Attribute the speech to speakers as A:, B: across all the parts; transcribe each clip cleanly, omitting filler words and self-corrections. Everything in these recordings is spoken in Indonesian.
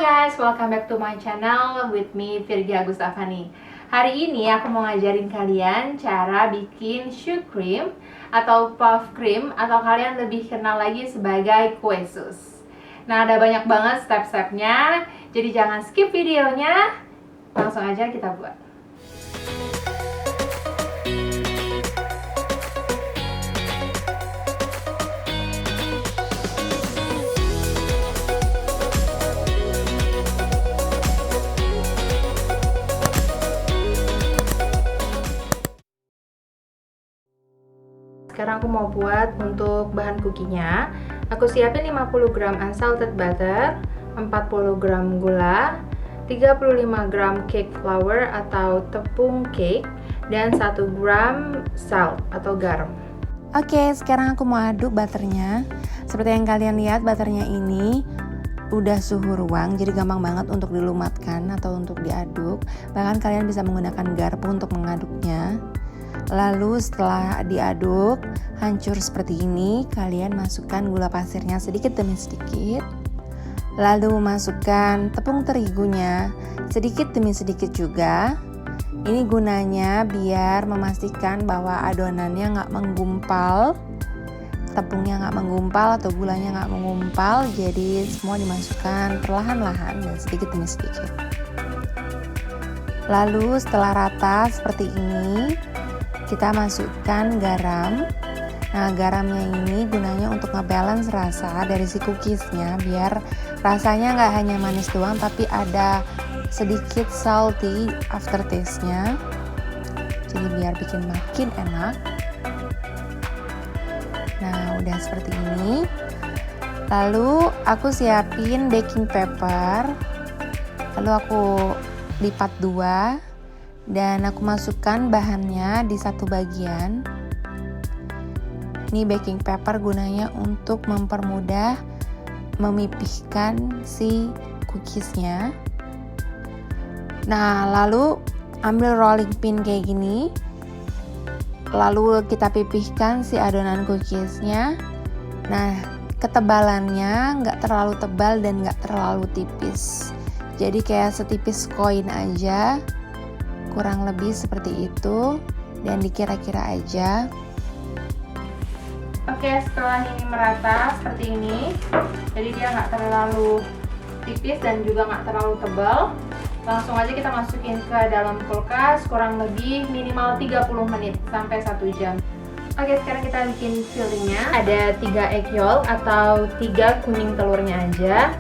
A: guys, welcome back to my channel with me Virgi Agustafani. Hari ini aku mau ngajarin kalian cara bikin choux cream atau puff cream, atau kalian lebih kenal lagi sebagai kue sus. Nah, ada banyak banget step-stepnya, jadi jangan skip videonya, langsung aja kita buat. Sekarang aku mau buat untuk bahan kukinya. Aku siapin 50 gram unsalted butter, 40 gram gula, 35 gram cake flour atau tepung cake, dan 1 gram salt atau garam.
B: Oke, sekarang aku mau aduk butternya. Seperti yang kalian lihat, butternya ini udah suhu ruang, jadi gampang banget untuk dilumatkan atau untuk diaduk. Bahkan kalian bisa menggunakan garpu untuk mengaduknya. Lalu setelah diaduk hancur seperti ini, kalian masukkan gula pasirnya sedikit demi sedikit. Lalu masukkan tepung terigunya sedikit demi sedikit juga. Ini gunanya biar memastikan bahwa adonannya nggak menggumpal, tepungnya nggak menggumpal atau gulanya nggak mengumpal. Jadi semua dimasukkan perlahan-lahan dan sedikit demi sedikit. Lalu setelah rata seperti ini, kita masukkan garam. Nah, garamnya ini gunanya untuk ngebalance rasa dari si cookiesnya, biar rasanya nggak hanya manis doang, tapi ada sedikit salty aftertaste-nya. Jadi biar bikin makin enak. Nah, udah seperti ini. Lalu aku siapin baking paper. Lalu aku lipat 2. Dan aku masukkan bahannya di satu bagian. Ini baking paper gunanya untuk mempermudah memipihkan si cookiesnya. Nah, lalu ambil rolling pin kayak gini. Lalu kita pipihkan si adonan cookiesnya. Nah, ketebalannya nggak terlalu tebal dan nggak terlalu tipis. Jadi kayak setipis koin aja. Kurang lebih seperti itu, dan dikira-kira aja.
A: Oke, setelah ini merata seperti ini, jadi dia nggak terlalu tipis dan juga nggak terlalu tebal, langsung aja kita masukin ke dalam kulkas kurang lebih minimal 30 menit sampai 1 jam. Oke, sekarang kita bikin fillingnya. Ada 3 egg yolk atau 3 kuning telurnya aja.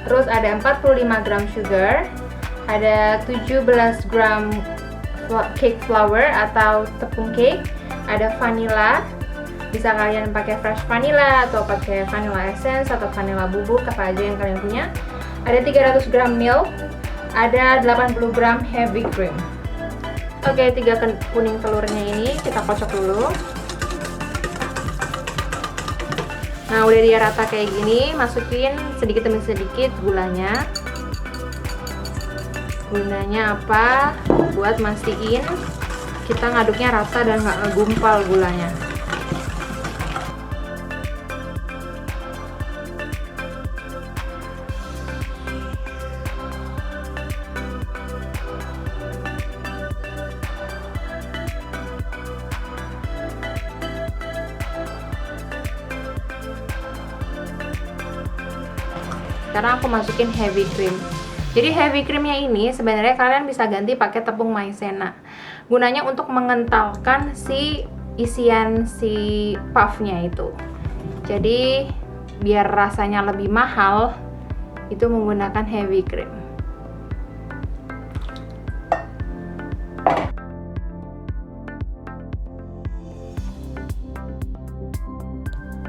A: Terus ada 45 gram sugar, ada 17 gram cake flour atau tepung cake, ada vanilla, bisa kalian pakai fresh vanilla atau pakai vanilla essence atau vanilla bubuk, apa aja yang kalian punya. Ada 300 gram milk, ada 80 gram heavy cream. Oke, 3 kuning telurnya ini kita kocok dulu. Nah, udah dia rata kayak gini, masukin sedikit demi sedikit gulanya. Gunanya apa? Buat mastiin kita ngaduknya rata dan nggak ngegumpal gulanya. Sekarang aku masukin heavy cream. Jadi heavy creamnya ini sebenarnya kalian bisa ganti pakai tepung maizena. Gunanya untuk mengentalkan si isian si puffnya itu. Jadi biar rasanya lebih mahal, itu menggunakan heavy cream.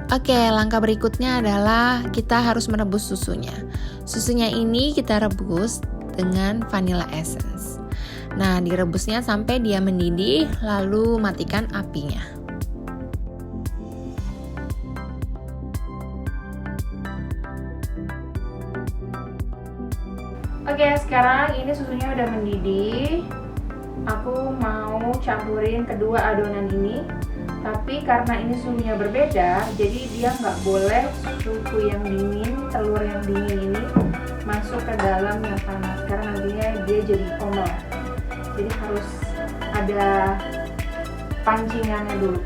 B: Oke, langkah berikutnya adalah kita harus merebus susunya. Susunya ini kita rebus dengan vanilla essence. Nah, direbusnya sampai dia mendidih, lalu matikan apinya.
A: Oke, sekarang ini susunya udah mendidih. Aku mau campurin kedua adonan ini. Tapi karena ini suhunya berbeda, jadi dia nggak boleh suhu yang dingin, telur yang dingin ini masuk ke dalam yang panas karena nantinya dia jadi omelet. Jadi harus ada pancingannya dulu.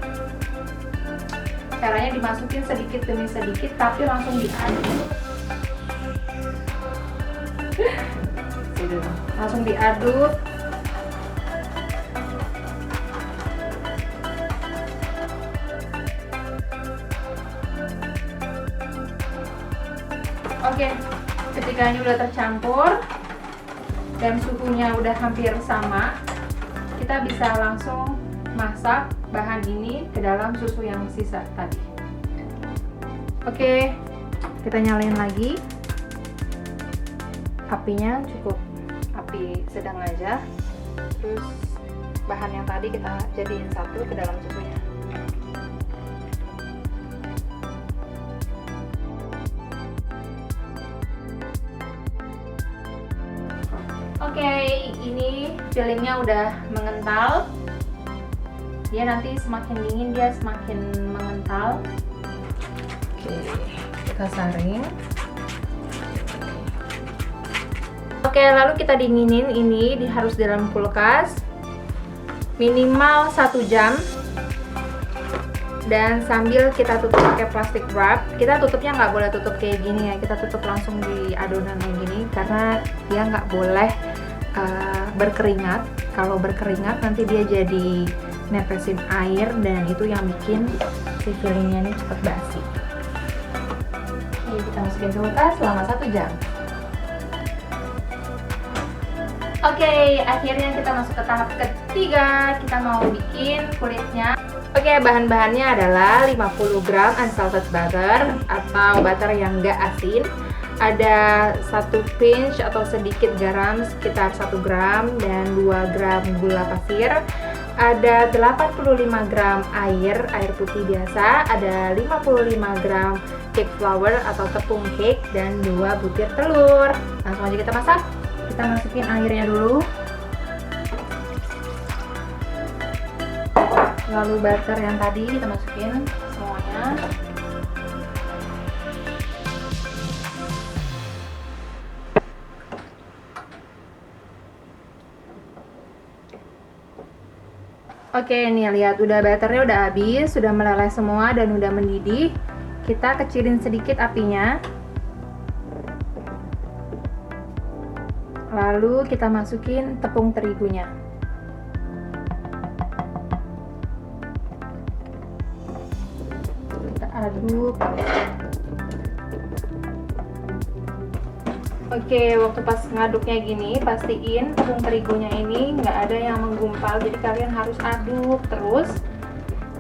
A: Caranya dimasukin sedikit demi sedikit tapi langsung diaduk. Langsung diaduk. Oke, ketika ini udah tercampur dan suhunya udah hampir sama, kita bisa langsung masak bahan ini ke dalam susu yang sisa tadi. Oke, kita nyalain lagi. Apinya cukup api sedang aja. Terus bahan yang tadi kita jadiin satu ke dalam susunya. Oke, ini fillingnya udah mengental. Dia nanti semakin dingin dia semakin mengental. Oke, kita saring. Oke, lalu kita dinginin ini harus di dalam kulkas minimal 1 jam. Dan sambil kita tutup pakai plastik wrap. Kita tutupnya nggak boleh tutup kayak gini ya, kita tutup langsung di adonannya gini karena dia nggak boleh berkeringat. Kalau berkeringat nanti dia jadi netesin air dan itu yang bikin si fillingnya ini cepat basi. Oke, kita masukin ke kulkas selama 1 jam. Oke, akhirnya kita masuk ke tahap ketiga. Kita mau bikin kulitnya. Oke, bahan-bahannya adalah 50 gram unsalted butter atau butter yang nggak asin. Ada 1 pinch atau sedikit garam sekitar 1 gram dan 2 gram gula pasir. Ada 85 gram air putih biasa. Ada 55 gram cake flour atau tepung cake dan 2 butir telur. Langsung aja kita masak. Kita masukin airnya dulu. Lalu butter yang tadi kita masukin semuanya. Oke, nih lihat udah butternya udah habis, sudah meleleh semua dan udah mendidih. Kita kecilin sedikit apinya. Lalu kita masukin tepung terigunya. Kita aduk. Oke, waktu pas ngaduknya gini, pastiin tepung terigunya ini nggak ada yang menggumpal, jadi kalian harus aduk terus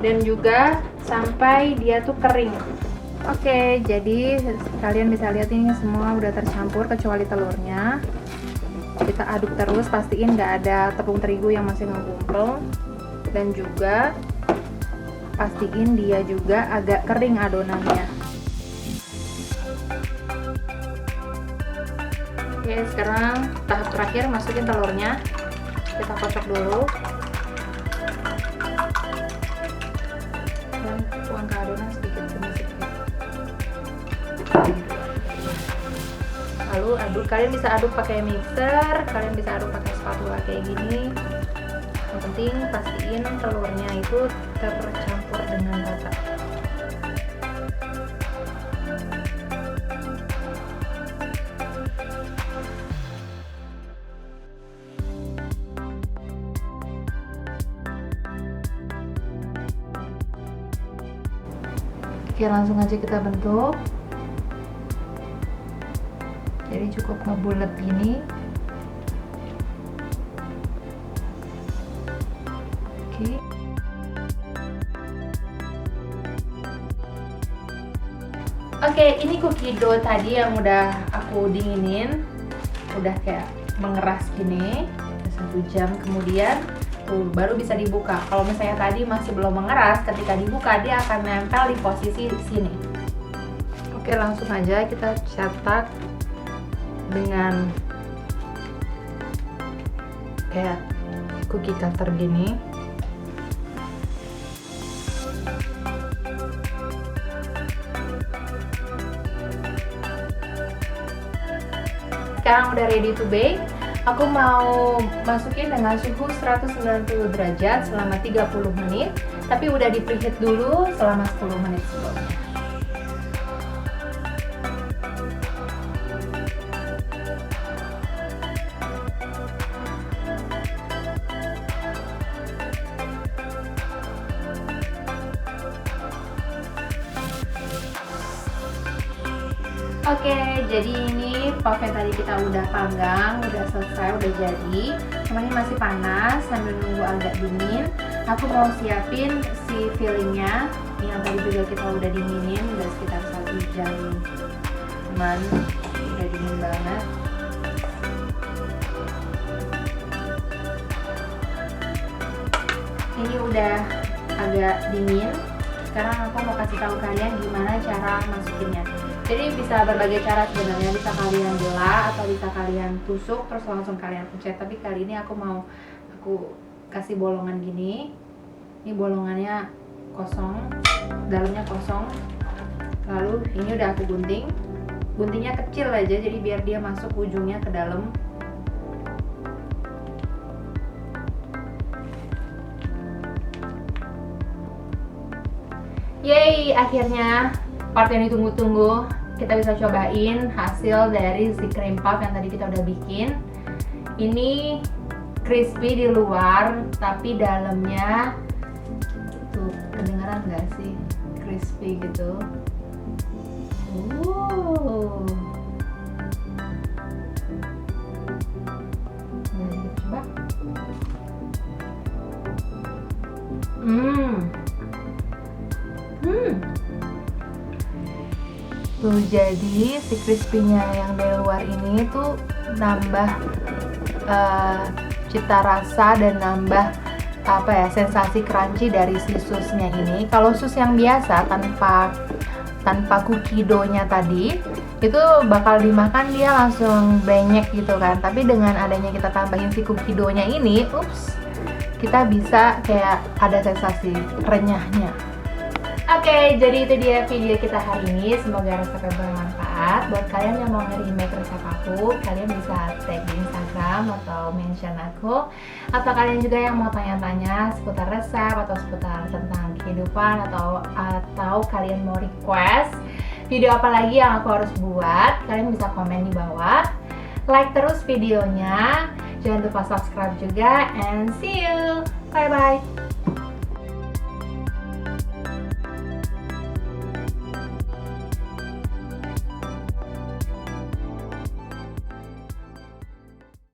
A: dan juga sampai dia tuh kering. Oke, jadi kalian bisa lihat ini semua udah tercampur kecuali telurnya. Kita aduk terus, pastiin nggak ada tepung terigu yang masih menggumpal dan juga pastiin dia juga agak kering adonannya. Oke, sekarang tahap terakhir masukin telurnya. Kita kocok dulu. Dan tuang ke adonan sedikit demi sedikit. Lalu aduk, kalian bisa aduk pakai mixer, kalian bisa aduk pakai spatula kayak gini. Yang penting pastiin telurnya itu tercampur dengan rata. Oke, langsung aja kita bentuk. Jadi cukup ngebulet gini. Oke. Oke, ini cookie dough tadi yang udah aku dinginin, udah kayak mengeras gini. 1 jam kemudian tuh baru bisa dibuka. Kalau misalnya tadi masih belum mengeras, ketika dibuka dia akan nempel di posisi sini. Oke, langsung aja kita cetak dengan kayak cookie cutter gini. sekarang udah ready to bake. Aku mau masukin dengan suhu 190 derajat selama 30 menit, tapi udah di preheat dulu selama 10 menit sebelumnya. Oke, jadi ini puff yang tadi kita udah panggang, udah selesai, udah jadi. Cuma ini masih panas, sambil nunggu agak dingin. Aku mau siapin si fillingnya. Ini yang tadi juga kita udah dinginin, udah sekitar 1 jam. Cuman udah dingin banget. Ini udah agak dingin. Sekarang aku mau kasih tahu kalian gimana cara masukinnya. Jadi bisa berbagai cara sebenarnya, bisa kalian belah atau bisa kalian tusuk terus langsung kalian pencet. Tapi kali ini aku kasih bolongan gini. Ini bolongannya kosong, dalamnya kosong. Lalu ini udah aku gunting. Guntingnya kecil aja, jadi biar dia masuk ujungnya ke dalam. Yeay, akhirnya part yang ditunggu-tunggu. Kita bisa cobain hasil dari si cream puff yang tadi kita udah bikin. Ini crispy di luar, tapi dalamnya tuh, kedengeran nggak sih? Crispy gitu. Coba. Tuh, jadi si crispy-nya yang dari luar ini tuh nambah cita rasa dan nambah sensasi crunchy dari si susnya ini. Kalau sus yang biasa tanpa cookie dough-nya tadi itu bakal dimakan dia langsung benyek gitu kan. Tapi dengan adanya kita tambahin si cookie dough-nya ini, kita bisa kayak ada sensasi renyahnya. Oke, jadi itu dia video kita hari ini. Semoga resepnya bermanfaat. Buat kalian yang mau nge-remake resep aku, kalian bisa tag di Instagram atau mention aku. Atau kalian juga yang mau tanya-tanya seputar resep atau seputar tentang kehidupan, atau kalian mau request video apa lagi yang aku harus buat, kalian bisa komen di bawah. Like terus videonya, jangan lupa subscribe juga, and see you. Bye bye.